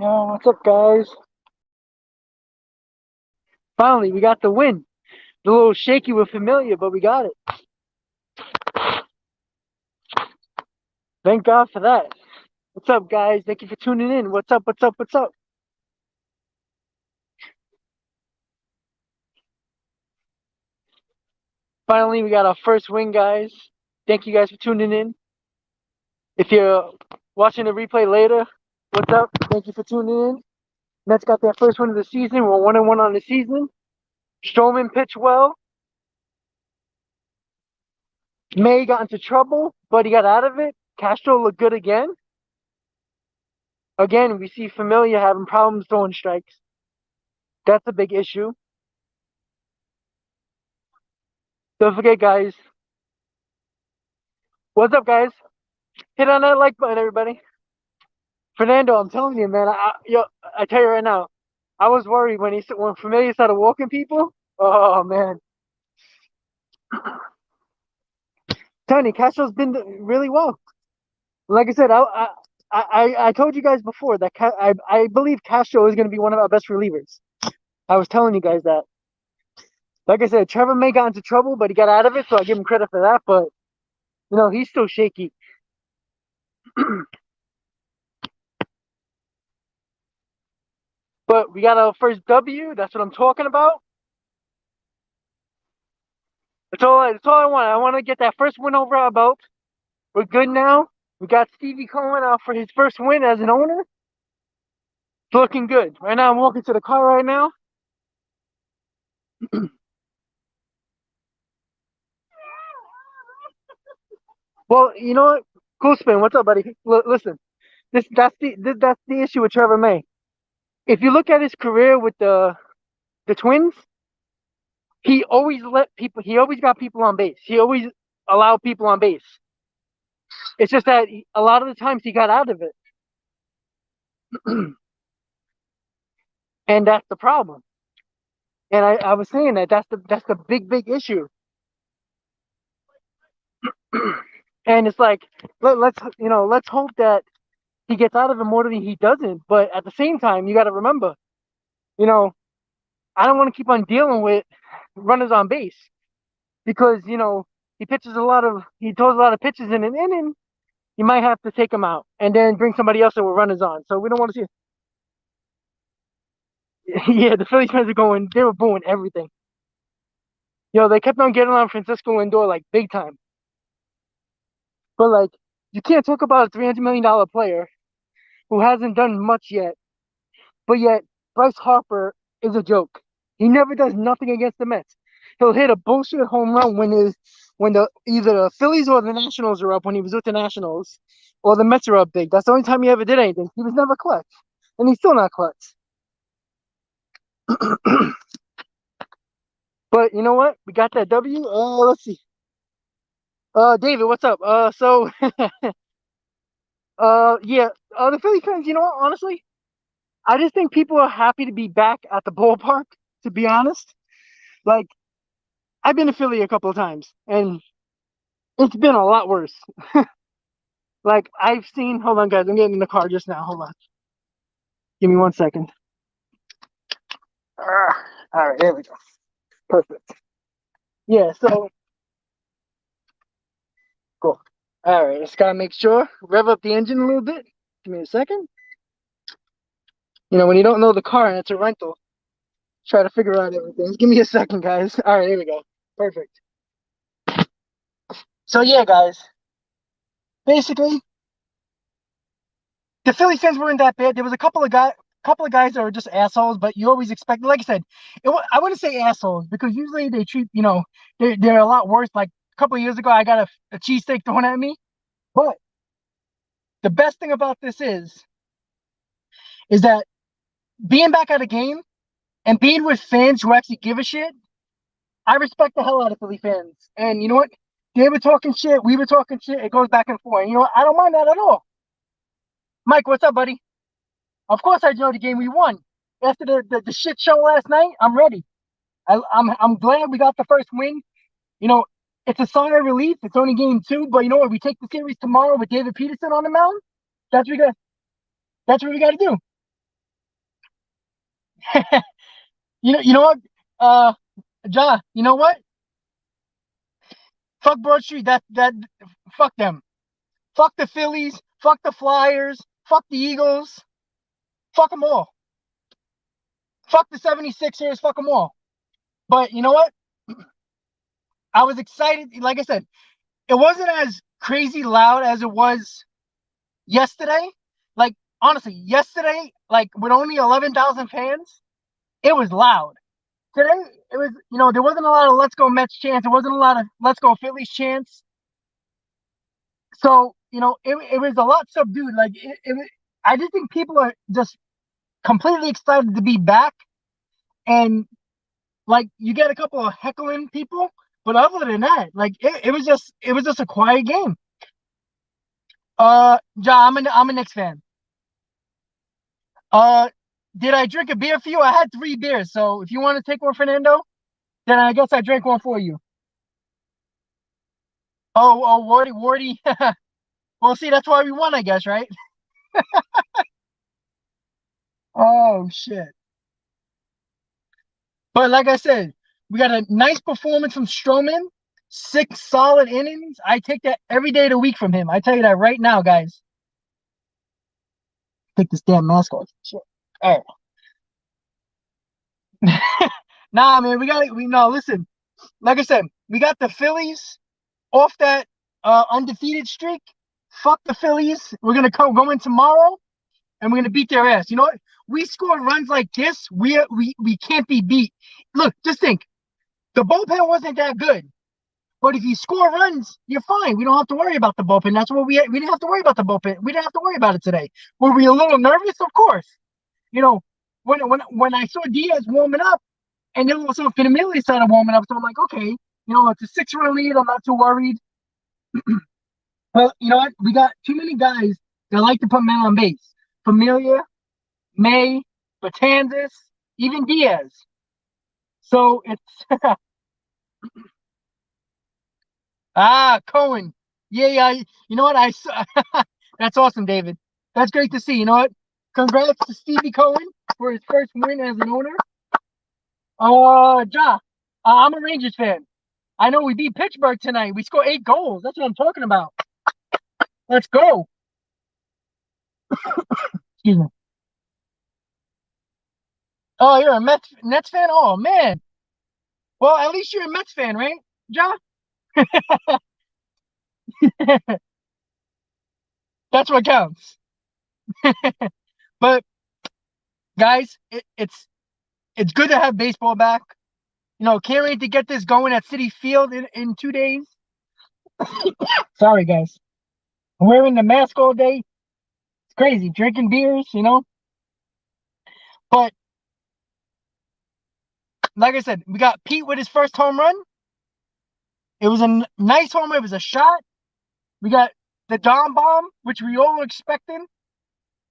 Yo, what's up, guys? Finally, we got the win. A little shaky with Familia, but we got it. Thank God for that. What's up, guys? Thank you for tuning in. What's up? What's up? What's up? Finally, we got our first win, guys. Thank you guys for tuning in. If you're watching the replay later, what's up? Thank you for tuning in. Mets got their first win of the season. We're 1-1 on the season. Stroman pitched well. May got into trouble, but he got out of it. Castro looked good again. Again, we see Familia having problems throwing strikes. That's a big issue. Don't forget, guys. What's up, guys? Hit on that like button, everybody. Fernando, I'm telling you, man. I tell you right now, I was worried when Familia started walking people. Oh man, Tony Castro's been really well. Like I said, I told you guys before that I believe Castro is going to be one of our best relievers. I was telling you guys that. Like I said, Trevor May got into trouble, but he got out of it, so I give him credit for that. But he's still shaky. But we got our first W. That's what I'm talking about. That's all I want. I want to get that first win over our belt. We're good now. We got Stevie Cohen out for his first win as an owner. It's looking good. Right now, I'm walking to the car right now. Well, you know what? Cool spin. What's up, buddy? Listen, that's the issue with Trevor May. If you look at his career with the Twins, he always let people. He always got people on base. He always allowed people on base. It's just that a lot of the times he got out of it, and that's the problem. And I was saying that's the big issue. And it's like let's hope that he gets out of it more than he doesn't. But at the same time, you got to remember, you know, I don't want to keep on dealing with runners on base because he throws a lot of pitches in an inning. You might have to take him out and then bring somebody else in with runners on. So we don't want to see. Yeah, the Phillies fans they were booing everything. They kept on getting on Francisco Lindor like big time. But like, you can't talk about a $300 million player who hasn't done much yet, but yet Bryce Harper is a joke. He never does nothing against the Mets. He'll hit a bullshit home run when either the Phillies or the Nationals are up when he was with the Nationals, or the Mets are up big. That's the only time he ever did anything. He was never clutch, and he's still not clutch. But you know what? We got that W. Let's see. David, what's up? Yeah. The Philly fans. You know what? Honestly, I just think people are happy to be back at the ballpark. To be honest, like I've been to Philly a couple of times, and it's been a lot worse. Like I've seen. Hold on, guys. I'm getting in the car just now. Hold on. Give me 1 second. All right, there we go. Perfect. Yeah. So cool. All right. Just gotta make sure rev up the engine a little bit. Give me a second. When you don't know the car and it's a rental, try to figure out everything. Just give me a second, guys. All right, here we go. Perfect. So yeah, guys. Basically, the Philly fans weren't that bad. There was a couple of guys that were just assholes, but you always expect. Like I said, I wouldn't say assholes because usually they treat they're a lot worse. Like a couple of years ago, I got a cheesesteak thrown at me. But the best thing about this is that being back at a game and being with fans who actually give a shit. I respect the hell out of Philly fans, and you know what? They were talking shit. We were talking shit. It goes back and forth. And you know what? I don't mind that at all. Mike, what's up, buddy? Of course, I enjoyed the game we won. After the shit show last night, I'm ready. I'm glad we got the first win. It's a sign of relief. It's only game two, but you know what? We take the series tomorrow with David Peterson on the mound. That's what we got. That's what we got to do. You know what? Uh, Ja, you know what? Fuck Broad Street. Fuck them. Fuck the Phillies. Fuck the Flyers. Fuck the Eagles. Fuck them all. Fuck the 76ers. Fuck them all. But you know what? I was excited. Like I said, it wasn't as crazy loud as it was yesterday. Like, honestly, yesterday, like with only 11,000 fans, it was loud. Today, it was, there wasn't a lot of "Let's Go Mets" chants. There wasn't a lot of "Let's Go Phillies" chants. So, it was a lot subdued. Like, I just think people are just completely excited to be back. And, like, you get a couple of heckling people. But other than that, like, it was just a quiet game. Ja, I'm a Knicks fan. Uh, did I drink a beer for you? I had 3 beers. So if you want to take one, Fernando, then I guess I drank one for you. Oh, Wardy. Well, see, that's why we won, I guess, right? Oh shit. But like I said, we got a nice performance from Stroman. 6 solid innings. I take that every day of the week from him. I tell you that right now, guys. Take this damn mask off. Shit. All right. Nah, man, we no listen. Like I said, we got the Phillies off that undefeated streak. Fuck the Phillies. We're gonna go in tomorrow and we're gonna beat their ass. You know what? We score runs like this, we can't be beat. Look, just think. The bullpen wasn't that good, but if you score runs, you're fine. We don't have to worry about the bullpen. That's what we didn't have to worry about the bullpen. We didn't have to worry about it today. Were we a little nervous? Of course. You know, when I saw Diaz warming up, and then also Finamili started warming up, so I'm like, okay, it's a 6-run lead. I'm not too worried. But you know what? We got too many guys that like to put men on base. Familia, May, Batanzas, even Diaz. So it's Cohen. Yeah. You know what? I saw. That's awesome, David. That's great to see. You know what? Congrats to Stevie Cohen for his first win as an owner. Ja, I'm a Rangers fan. I know we beat Pittsburgh tonight. We scored 8 goals. That's what I'm talking about. Let's go. Excuse me. Oh, you're a Nets fan? Oh man. Well, at least you're a Mets fan, right, Ja? That's what counts. But guys, it's good to have baseball back. Can't wait to get this going at City Field in 2 days. Sorry, guys. I'm wearing the mask all day. It's crazy. Drinking beers. But like I said, we got Pete with his first home run. It was a nice home run. It was a shot. We got the Dom bomb, which we all were expecting.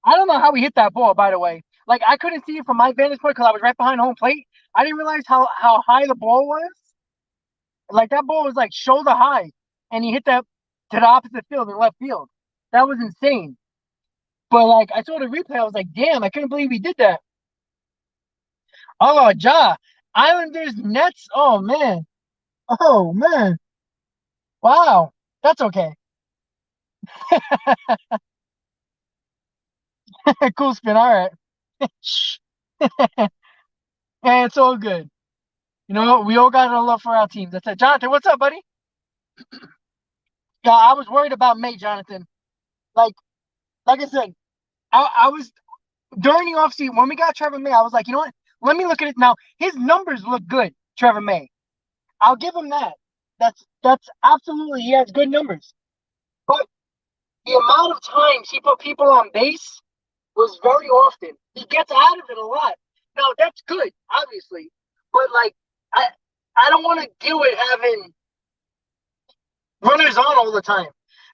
I don't know how we hit that ball, by the way. Like, I couldn't see it from my vantage point because I was right behind home plate. I didn't realize how high the ball was. Like, that ball was like shoulder high, and he hit that to the opposite field in left field. That was insane. But like, I saw the replay, I was like, damn, I couldn't believe he did that. Oh, Ja, Islanders, Nets. Oh man, oh man, wow, that's okay. Cool spin. All right, and it's all good. We all got a love for our team. That's it. Jonathan, what's up, buddy? Yeah, I was worried about May, Jonathan. Like, like I said, I was during the offseason when we got Trevor May. I was like, you know what? Let me look at it now. His numbers look good, Trevor May. I'll give him that. That's absolutely, he has good numbers. But the amount of times he put people on base was very often. He gets out of it a lot. Now that's good, obviously, but like I I don't want to deal with having runners on all the time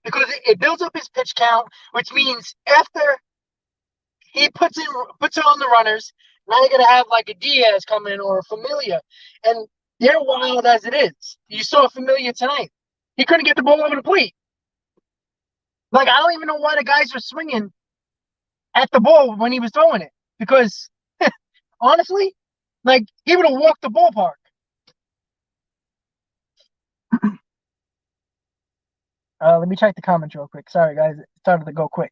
because it builds up his pitch count, which means after he puts it on the runners, now you're gonna have like a Diaz come in or a Familia, and they're wild as it is. You saw Familia tonight; he couldn't get the ball over the plate. Like I don't even know why the guys were swinging at the ball when he was throwing it because honestly, like he would have walked the ballpark. Let me check the comments real quick. Sorry, guys, it started to go quick.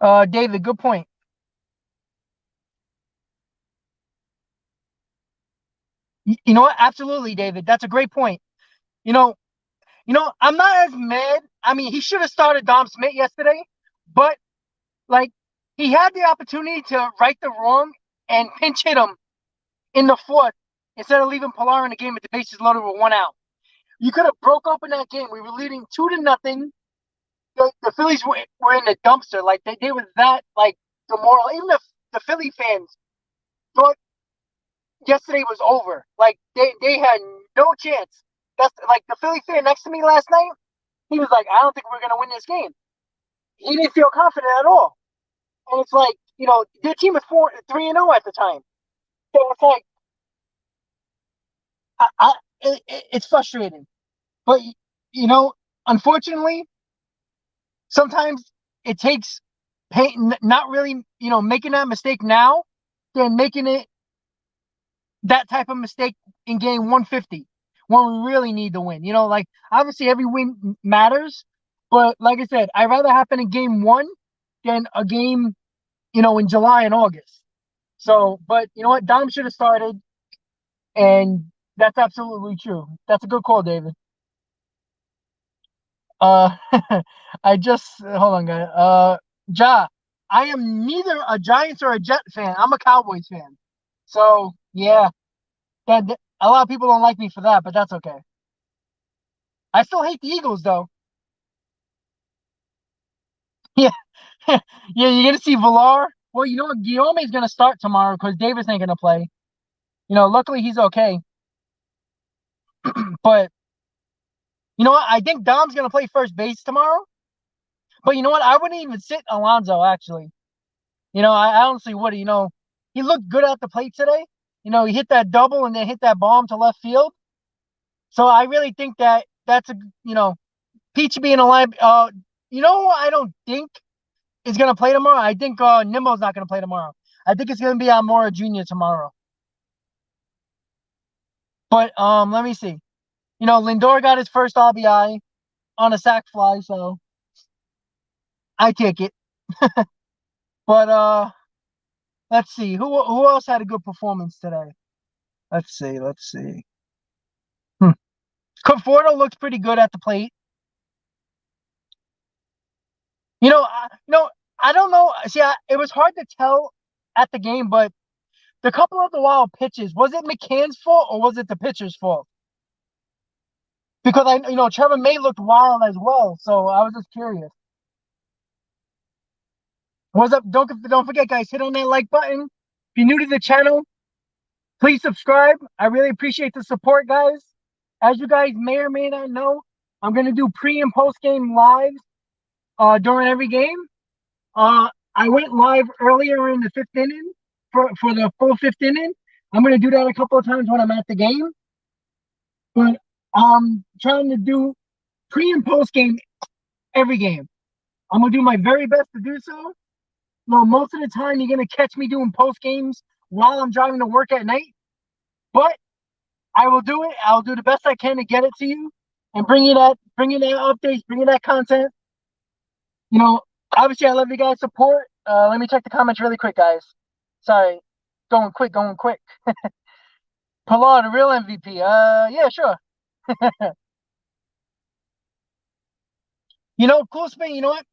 David, good point. You know what? Absolutely, David. That's a great point. You know, I'm not as mad. I mean, he should have started Dom Smith yesterday, but like he had the opportunity to right the wrong and pinch hit him in the fourth instead of leaving Pilar in the game with the bases loaded with 1 out. You could have broke open that game. We were leading 2-0. The Phillies were in the dumpster. Like they were that like demoralized. Even the Philly fans thought yesterday was over. Like they had no chance. That's like the Philly fan next to me last night. He was like, I don't think we're gonna win this game. He didn't feel confident at all. And it's like, their team was 3-0 at the time. So it's like, it's frustrating. But you know, unfortunately, sometimes it takes pain, not really, making that mistake now, than making it that type of mistake in game 150 when we really need to win. Like obviously every win matters, but like I said, I'd rather happen in game one than a game, in July and August. So, but you know what? Dom should have started, and that's absolutely true. That's a good call, David. Uh, I just hold on, guys. Ja, I am neither a Giants or a Jet fan. I'm a Cowboys fan. So yeah, a lot of people don't like me for that, but that's okay. I still hate the Eagles though. Yeah, yeah, you're gonna see Villar. Well, you know what? Guillaume's gonna start tomorrow because Davis ain't gonna play. Luckily he's okay. But you know what? I think Dom's gonna play first base tomorrow. But you know what? I wouldn't even sit Alonso actually. I honestly would. He looked good at the plate today. He hit that double and then hit that bomb to left field. So I really think that's a Peach being alive. I don't think is gonna play tomorrow. I think Nimmo's not gonna play tomorrow. I think it's gonna be Almora Jr. tomorrow. But let me see. Lindor got his first RBI on a sac fly, so I take it. But let's see who else had a good performance today. Let's see. Hmm. Conforto looks pretty good at the plate. I don't know. See, it was hard to tell at the game, but the couple of the wild pitches, was it McCann's fault or was it the pitcher's fault? Because Trevor May looked wild as well, so I was just curious. What's up? Don't forget, guys, hit on that like button. If you're new to the channel, please subscribe. I really appreciate the support, guys. As you guys may or may not know, I'm gonna do pre and post game lives during every game. I went live earlier in the fifth inning for the full fifth inning. I'm gonna do that a couple of times when I'm at the game. But I'm trying to do pre and post game every game. I'm gonna do my very best to do so. Most of the time you're gonna catch me doing post games while I'm driving to work at night. But I will do it. I'll do the best I can to get it to you and bring you that updates, bring you that content. You know, Obviously I love you guys' support. Let me check the comments really quick, guys. Sorry, going quick. Pilar, the real MVP. Yeah, sure. Cool spin. You know what?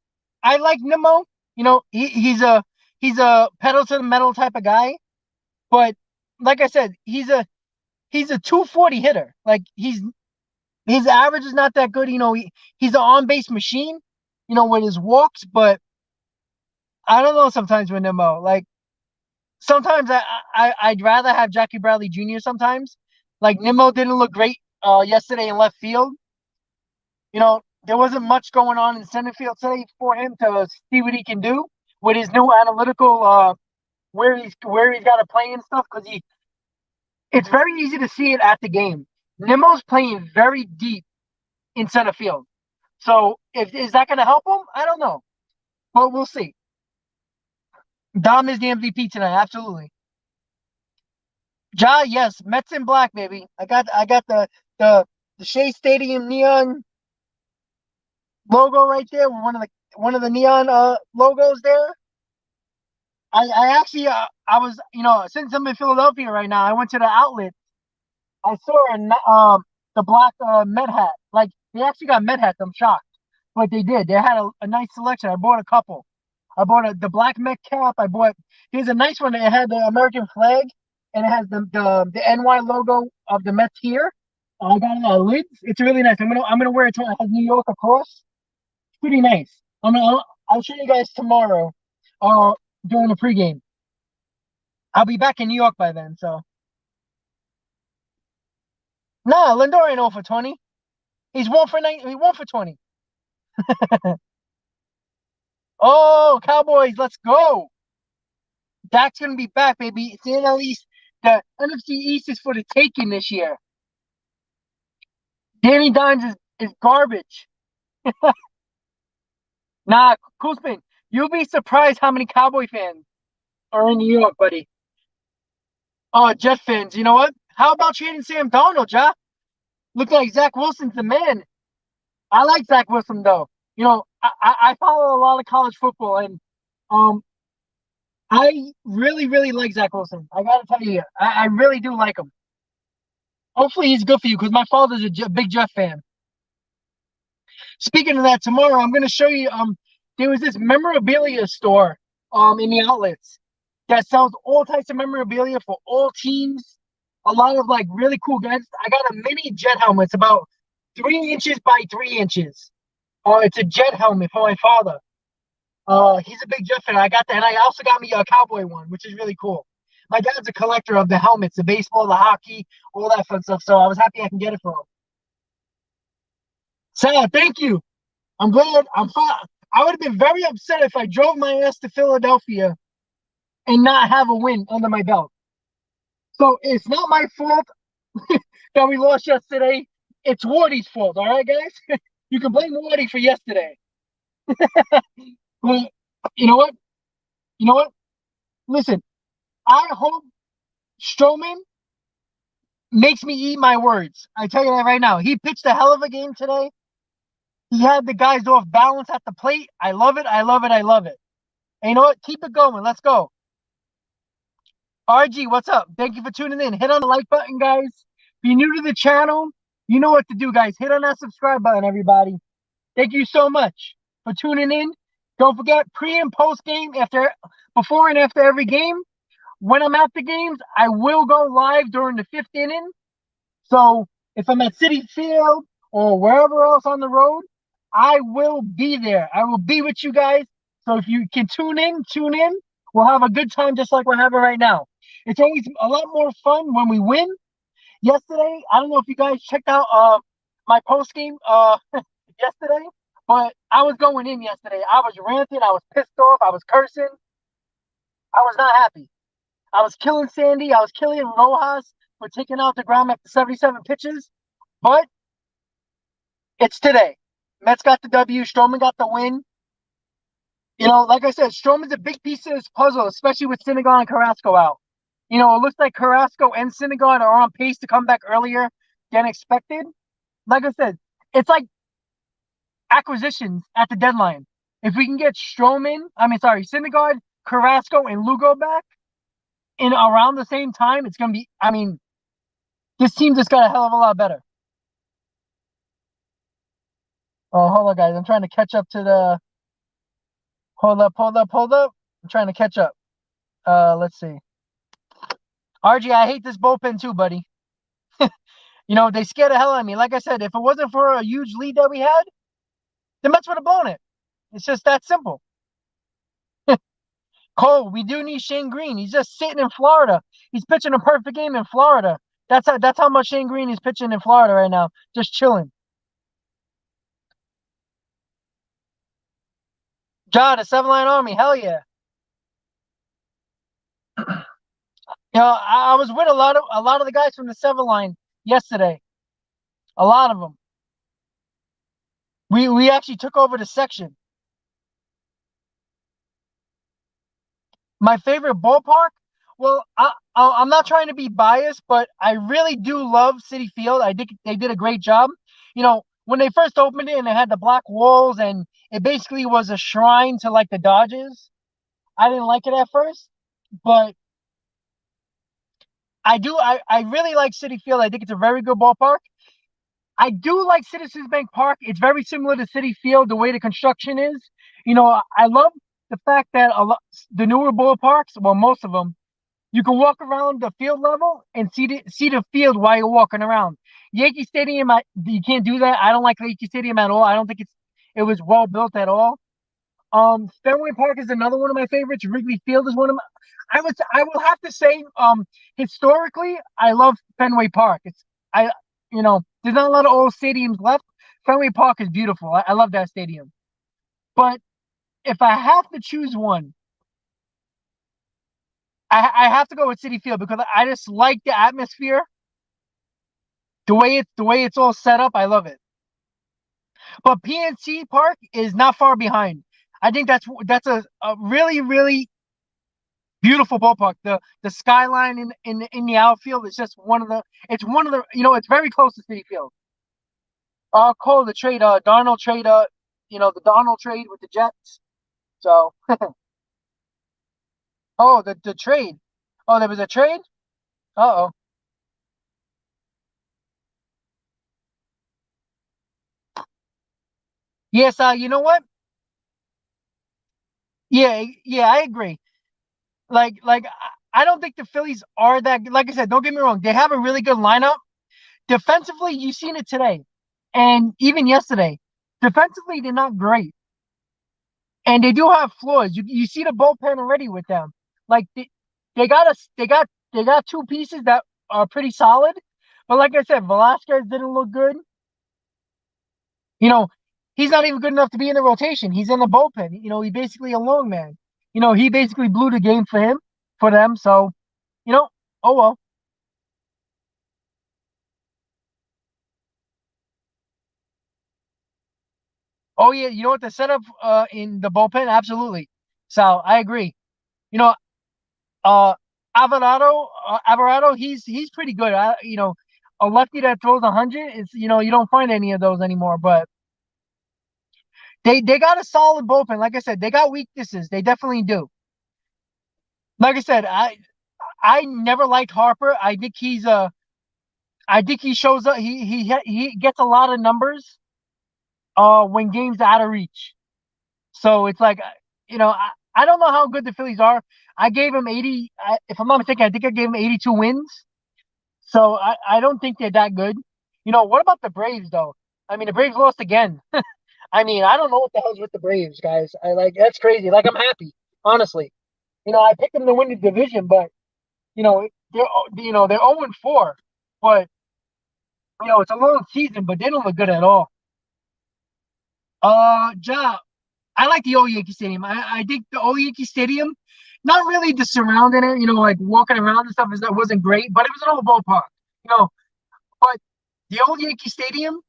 I like Nimmo. He's a pedal to the metal type of guy. But like I said, he's a 240 hitter. Like his average is not that good. He's an on base machine. With his walks, but I don't know. Sometimes with Nimmo, like sometimes I'd rather have Jackie Bradley Jr. Sometimes, like Nimmo didn't look great yesterday in left field. There wasn't much going on in center field today for him to see what he can do with his new analytical where he's got to play and stuff because it's very easy to see it at the game. Nimmo's playing very deep in center field. So is that going to help him? I don't know, but we'll see. Dom is the MVP tonight. Absolutely. Ja, yes, Mets in black, baby. I got the the Shea Stadium neon logo right there. One of the neon logos there. I actually I was since I'm in Philadelphia right now, I went to the outlet. I saw the black Met hat. Like they actually got Met hats. I'm shocked, but they did. They had a nice selection. I bought a couple. I bought the black Met cap. I bought Here's a nice one. It had the American flag and it has the NY logo of the Mets here. I got it on lids. It's really nice. I'm gonna wear it tomorrow. It has New York across. It's pretty nice. I'll show you guys tomorrow. Uh, during the pregame. I'll be back in New York by then. So nah, Lindor ain't 0 for 20. He's 1 for 9. He 1 for 20. Oh, Cowboys, let's go. Dak's gonna be back, baby. It's the NL East. The NFC East is for the taking this year. Danny Dimes is garbage. Nah, Kuzmin, you'll be surprised how many Cowboy fans are in New York, buddy. Oh, Jet fans, you know what? How about trading Sam Darnold, Ja? Look like Zach Wilson's the man. I like Zach Wilson though. I follow a lot of college football, and um, I really like Zach Wilson. I gotta tell you, I really do like him. Hopefully, he's good for you because my father's a big Jeff fan. Speaking of that, tomorrow I'm gonna show you. There was this memorabilia store in the outlets that sells all types of memorabilia for all teams. A lot of like really cool guys. I got a mini jet helmet. It's about 3 inches by 3 inches. It's a jet helmet for my father. He's a big Jet fan. I got that, and I also got me a cowboy one, which is really cool. My dad's a collector of the helmets, the baseball, the hockey, all that fun stuff. So I was happy I can get it for him. Sad, thank you. I'm glad. I'm fine. I would have been very upset if I drove my ass to Philadelphia and not have a win under my belt. So it's not my fault that we lost yesterday. It's Wardy's fault. All right, guys. You can blame Wardy for yesterday. Well, you know what? You know what? Listen, I hope Stroman makes me eat my words. I tell you that right now. He pitched a hell of a game today. He had the guys off balance at the plate. I love it. I love it. I love it. And you know what? Keep it going. Let's go. RG, what's up? Thank you for tuning in. Hit on the like button, guys. If you're new to the channel, you know what to do, guys. Hit on that subscribe button, everybody. Thank you so much for tuning in. Don't forget, pre and post game, before and after every game. When I'm at the games, I will go live during the fifth inning. So if I'm at Citi Field or wherever else on the road, I will be there. I will be with you guys. So if you can tune in, tune in. We'll have a good time just like we're having right now. It's always a lot more fun when we win. Yesterday, I don't know if you guys checked out my post game yesterday, but I was going in yesterday. I was ranting, I was pissed off, I was cursing. I was not happy. I was killing Sandy. I was killing Rojas for taking out the ground after 77 pitches. But it's today. Mets got the W. Stroman got the win. Like I said, Stroman's a big piece of this puzzle, especially with Syndergaard and Carrasco out. It looks like Carrasco and Syndergaard are on pace to come back earlier than expected. Like I said, it's like acquisitions at the deadline. If we can get Syndergaard, Carrasco, and Lugo back in around the same time, it's going to be, this team just got a hell of a lot better. Oh, hold on, guys. I'm trying to catch up to the. Hold up. I'm trying to catch up. Let's see. RG, I hate this bullpen too, buddy. They scared the hell out of me. Like I said, if it wasn't for a huge lead that we had, the Mets would have blown it. It's just that simple. Cole, we do need Shane Green. He's just sitting in Florida. He's pitching a perfect game in Florida. That's how much Shane Green is pitching in Florida right now, just chilling. Ja, the 7-line army, hell yeah. I was with a lot of the guys from the 7-line yesterday. A lot of them. We actually took over the section. My favorite ballpark? Well, I'm not trying to be biased, but I really do love City Field. I think they did a great job. When they first opened it and it had the black walls and it basically was a shrine to like the Dodgers, I didn't like it at first, but I do. I really like City Field. I think it's a very good ballpark. I do like Citizens Bank Park. It's very similar to City Field, the way the construction is. I love the fact that the newer ballparks, well, most of them, you can walk around the field level and see the field while you're walking around. Yankee Stadium, you can't do that. I don't like Yankee Stadium at all. I don't think it was well built at all. Fenway Park is another one of my favorites. Wrigley Field is one of my. I will have to say, historically, I love Fenway Park. I, there's not a lot of old stadiums left. Fenway Park is beautiful. I love that stadium. But if I have to choose one, I have to go with City Field because I just like the atmosphere, the way it's all set up. I love it. But PNC Park is not far behind. I think that's a really really beautiful ballpark. The skyline in the outfield is just one of the it's very close to City Field. Call the trade Darnold trade the Darnold trade with the Jets. So the trade. Oh, there was a trade? Uh-oh. Yes, you know what? Yeah, yeah, I agree. I don't think the Phillies are that like I said, don't get me wrong. They have a really good lineup. Defensively, you've seen it today. And even yesterday. Defensively, they're not great. And they do have flaws. You see the bullpen already with them. Like they got two pieces that are pretty solid. But like I said, Velasquez didn't look good. You know, he's not even good enough to be in the rotation. He's in the bullpen. He's basically a long man. He basically blew the game for them. So, you know, oh well. Oh yeah, you know what the setup in the bullpen? Absolutely. So I agree. You know, uh Alvarado, he's pretty good. A lefty that throws 100 is you don't find any of those anymore. But they got a solid bullpen. Like I said, they got weaknesses. They definitely do. Like I said, I never liked Harper. I think he shows up. He gets a lot of numbers when games out of reach. So it's like I don't know how good the Phillies are. I gave him 80. If I'm not mistaken, I think I gave him 82 wins. So I don't think they're that good. What about the Braves though? I mean, the Braves lost again. I mean, I don't know what the hell's with the Braves, guys. That's crazy. Like I'm happy, honestly. I picked them to win the division, but they're 0-4. But it's a long season, but they don't look good at all. Ja, I like the old Yankee Stadium. I think the old Yankee Stadium, not really the surrounding it, like walking around and stuff, is that wasn't great, but it was an old ballpark, you know. But the old Yankee Stadium,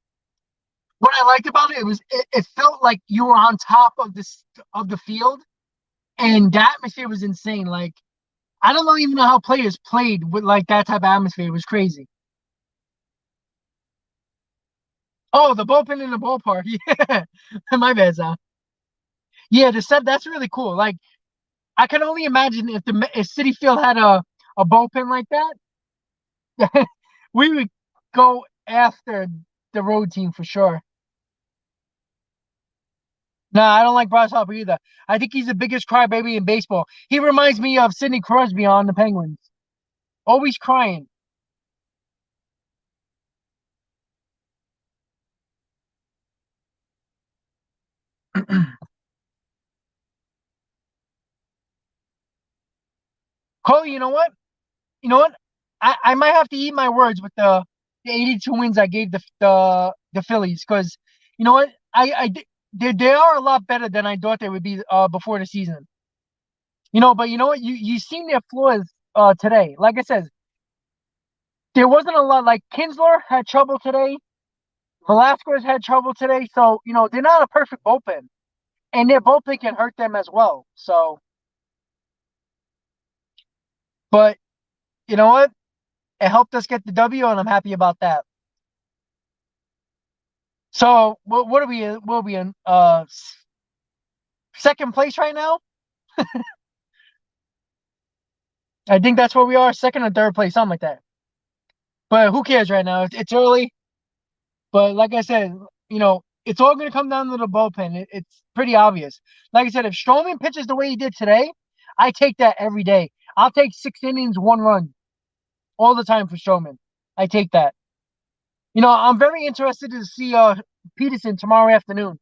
what I liked about it felt like you were on top of the field, and the atmosphere was insane. Like I don't know even know how players played with like that type of atmosphere. It was crazy. Oh, the bullpen in the ballpark. Yeah, my bad, Zah. Yeah, the set that's really cool. Like I can only imagine if City Field had a bullpen like that, we would go after the road team for sure. No, I don't like Bryce Harper either. I think he's the biggest crybaby in baseball. He reminds me of Sidney Crosby on the Penguins. Always crying. Cole, you know what? You know what? I might have to eat my words with the 82 wins I gave the Phillies because you know what? They are a lot better than I thought they would be before the season. But you know what? You seen their flaws today. Like I said, there wasn't a lot. Like Kinsler had trouble today. Velasquez had trouble today. So they're not a perfect bullpen, and their bullpen can hurt them as well. So But you know what? It helped us get the W, and I'm happy about that. So what are we in? What are we in? Second place right now. I think that's where we are, second or third place, something like that. But who cares right now? It's early. But like I said, it's all going to come down to the bullpen. It's pretty obvious. Like I said, if Stroman pitches the way he did today, I take that every day. I'll take 6 innings, 1 run all the time for Stroman. I take that. I'm very interested to see Peterson tomorrow afternoon.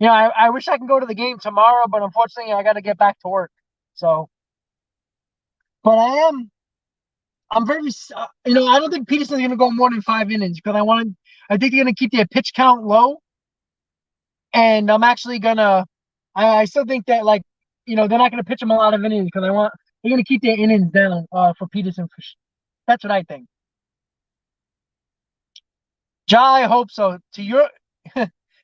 I wish I can go to the game tomorrow, but unfortunately, I got to get back to work. So, but I'm very, I don't think Peterson's going to go more than 5 innings because I think they're going to keep their pitch count low. And I'm actually I still think that they're not going to pitch him a lot of innings because they're going to keep their innings down for Peterson. That's what I think. Ja, I hope so. To your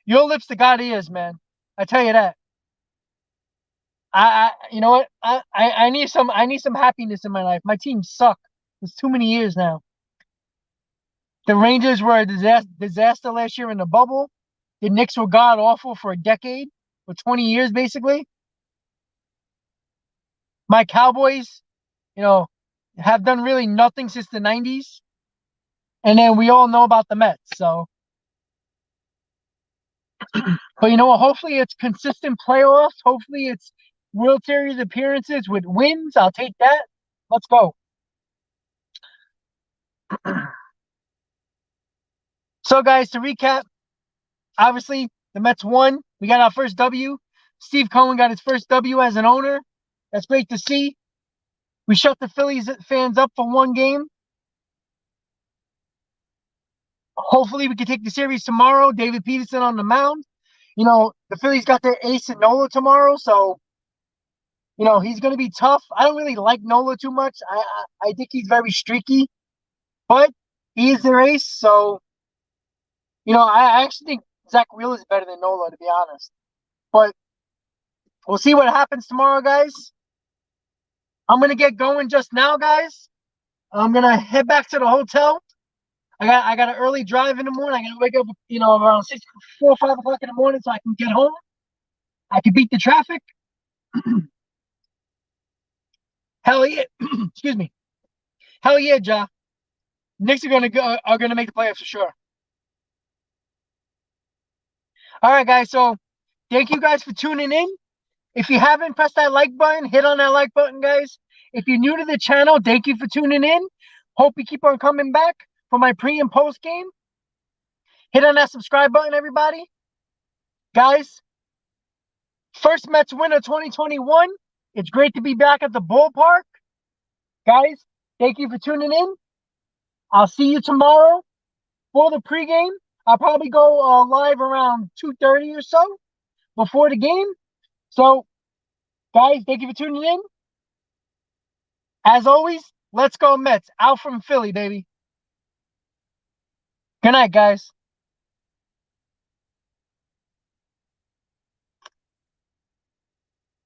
lips to God ears, man. I tell you that. You know what? I need some happiness in my life. My team suck. It's too many years now. The Rangers were a disaster last year in the bubble. The Knicks were god awful for a decade, for 20 years basically. My Cowboys, have done really nothing since the 90s. And then we all know about the Mets. So, but you know what? Hopefully it's consistent playoffs. Hopefully it's World Series appearances with wins. I'll take that. Let's go. So, guys, to recap, obviously the Mets won. We got our first W. Steve Cohen got his first W as an owner. That's great to see. We shut the Phillies fans up for 1 game. Hopefully we can take the series tomorrow. David Peterson on the mound. The Phillies got their ace in Nola tomorrow, so he's going to be tough. I don't really like Nola too much. I think he's very streaky, but he is their ace. So I actually think Zach Wheeler is better than Nola, to be honest. But we'll see what happens tomorrow, guys. I'm going to get going just now, guys. I'm going to head back to the hotel. I got an early drive in the morning. I got to wake up, around 4 or 5 o'clock in the morning so I can get home. I can beat the traffic. Hell yeah. Excuse me. Hell yeah, Ja. Knicks are gonna make the playoffs for sure. All right, guys. So thank you guys for tuning in. If you haven't pressed that like button, hit on that like button, guys. If you're new to the channel, thank you for tuning in. Hope you keep on coming back for my pre and post game. Hit on that subscribe button, everybody. Guys, first Mets winner 2021. It's great to be back at the ballpark. Guys, thank you for tuning in. I'll see you tomorrow for the pregame. I'll probably go live around 2:30 or so before the game. So, guys, thank you for tuning in. As always, let's go Mets. Out from Philly, baby. Good night, guys.